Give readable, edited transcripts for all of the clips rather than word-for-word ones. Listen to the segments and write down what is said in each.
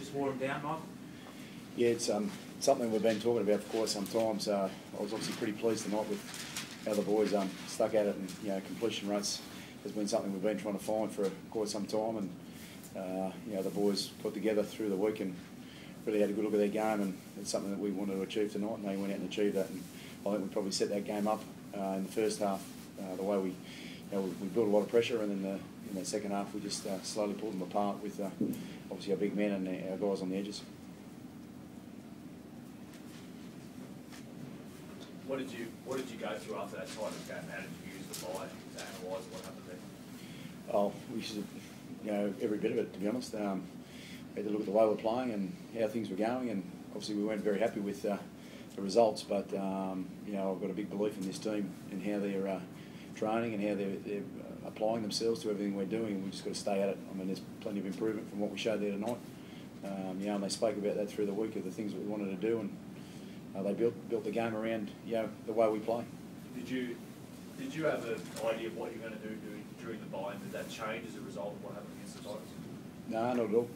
just wore them down, Michael? Yeah, it's something we've been talking about for quite some time. So I was obviously pretty pleased tonight with how the boys stuck at it, and completion rates has been something we've been trying to find for quite some time. And the boys got together through the week and really had a good look at their game, and it's something that we wanted to achieve tonight, and they went out and achieved that. And I think we probably set that game up in the first half the way we built a lot of pressure, and then in the second half we just slowly pulled them apart with obviously our big men and our guys on the edges. What did you go through after that time of game? How did you use the bye to analyse what happened there? Oh, we should, every bit of it, to be honest. We had to look at the way we're playing and how things were going, and obviously we weren't very happy with the results. But I've got a big belief in this team and how they're training and how they're applying themselves to everything we're doing. And we just got to stay at it. I mean, there's plenty of improvement from what we showed there tonight. And they spoke about that through the week of the things that we wanted to do, and they built the game around the way we play. Did you have an idea of what you're going to do during the bye? Did that change as a result of what happened against the Tigers? No, not at all.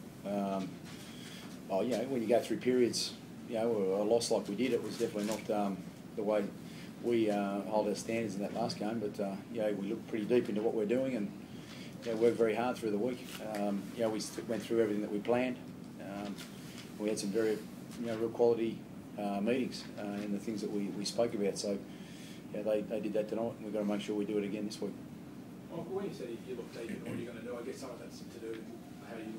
When you go through periods, a loss like we did, it was definitely not the way we hold our standards in that last game. But we looked pretty deep into what we're doing, and worked very hard through the week. We went through everything that we planned. We had some very real quality meetings in the things that we spoke about. So they did that tonight, and we've got to make sure we do it again this week. Michael, when you said you look deep in what you're going to do, I guess some of that's to do with how you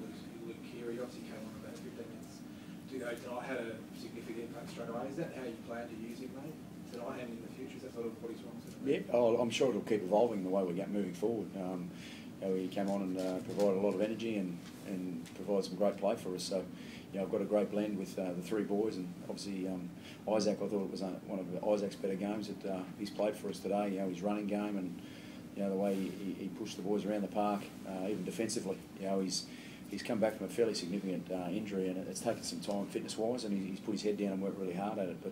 look here. He obviously came on about 15 minutes to go tonight, had a significant impact straight away. Is that how you plan to use him, mate, tonight and in the future? Is that sort of what he's wanted? Yeah, I'm sure it'll keep evolving the way we get moving forward. He came on and provided a lot of energy and provided some great play for us. So I've got a great blend with the three boys, and obviously Isaac, I thought it was one of Isaac's better games that he's played for us today. His running game and the way he pushed the boys around the park, even defensively. He's come back from a fairly significant injury, and it's taken some time fitness-wise, and he's put his head down and worked really hard at it. But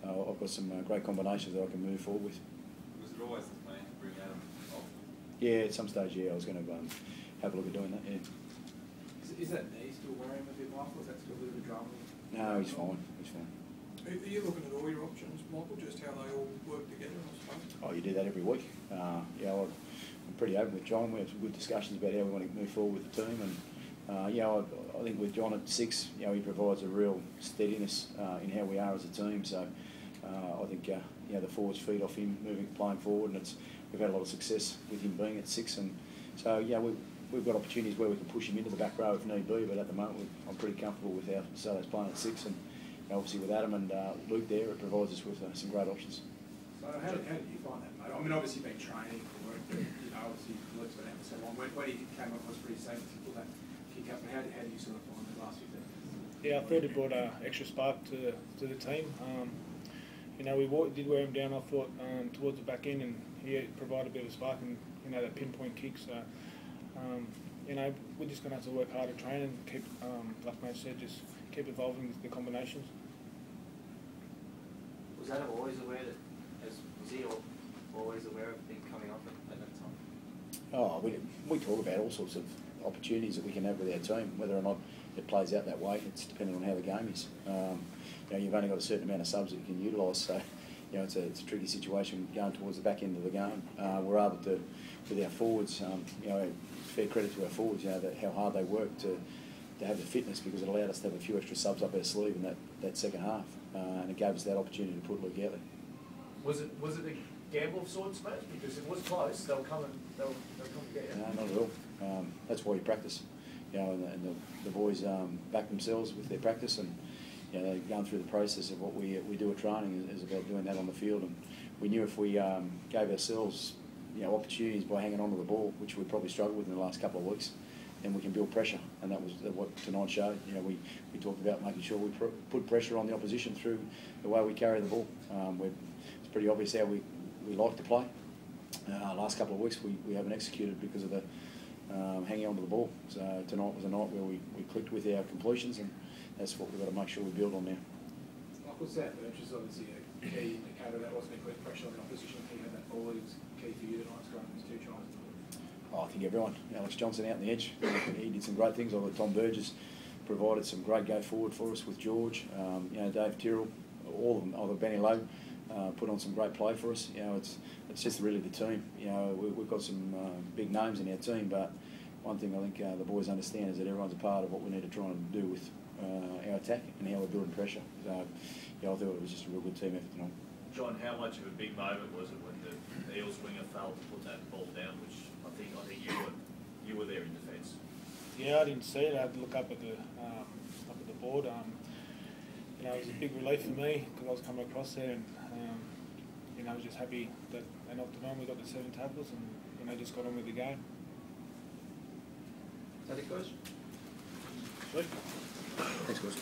I've got some great combinations that I can move forward with. Was it always the plan to bring Adam off? Yeah, at some stage, I was going to have a look at doing that. Yeah. Is that knee still worrying a bit, Michael? Is that still a bit of a drama? No, he's fine. He's fine. Are you looking at all your options, Michael, just how they all work together, I suppose? Oh, you do that every week. I'm pretty open with John. We have some good discussions about how we want to move forward with the team, and I think with John at 6, he provides a real steadiness in how we are as a team. So I think the forwards feed off him playing forward, and we've had a lot of success with him being at 6, and so we've got opportunities where we can push him into the back row if need be. But at the moment, I'm pretty comfortable with how Salah's playing at 6, and obviously with Adam and Luke there, it provides us with some great options. So how did you find that, mate? I mean, obviously you've been training for work, but obviously Luke's been out for so long. When he came up, was pretty safe to pull that kick up. But how did you sort of find the last 15 minutes? Yeah, I thought it brought an extra spark to the team. We did wear him down, I thought, towards the back end, and he provided a bit of a spark and that pinpoint kick. So we're just going to have to work hard at training and keep, like Mate said, just keep evolving the combinations. Was Adam always aware was he always aware of him coming off at that time? Oh, we talk about all sorts of opportunities that we can have with our team. Whether or not it plays out that way, it's depending on how the game is. You've only got a certain amount of subs that you can utilise, so it's a tricky situation going towards the back end of the game. We're able to, with our forwards, fair credit to our forwards, how hard they work to have the fitness, because it allowed us to have a few extra subs up our sleeve in that second half, and it gave us that opportunity to put Luke out there. Was it a gamble of sorts, mate? Because it was close. They'll come and get you. No, not at all. That's why you practice. And the boys back themselves with their practice, and they're going through the process of what we do at training is about doing that on the field. And we knew if we gave ourselves opportunities by hanging on to the ball, which we probably struggled with in the last couple of weeks, then we can build pressure, and that was what tonight showed. We talked about making sure we put pressure on the opposition through the way we carry the ball. It's pretty obvious how we like to play. Last couple of weeks we haven't executed because of the hanging on to the ball. So tonight was a night where we clicked with our completions, and that's what we've got to make sure we build on now. Michael Sutton, which is obviously a key indicator that wasn't putting pressure on the opposition. He had that ball. He was key for you tonight, scoring those 2 tries. I think everyone. Alex Johnson out on the edge. He did some great things. I thought Tom Burgess provided some great go forward for us with George. You know, Dave Tyrrell, all of them, either Benny Lowe, put on some great play for us. You know, it's just really the team. You know, we've got some big names in our team, but one thing I think the boys understand is that everyone's a part of what we need to try and do with our attack and how we're building pressure. So, yeah, I thought it was just a real good team effort tonight. John, how much of a big moment was it when the Eels winger failed to put that ball down, which I think you were there in defence? Yeah, I didn't see it. I had to look up at the board. You know, it was a big relief for me because I was coming across there, and you know, I was just happy that they knocked it on. We got the 7 tackles, and you know, just got on with the game. Is that it, guys? Sweet. Thanks, guys.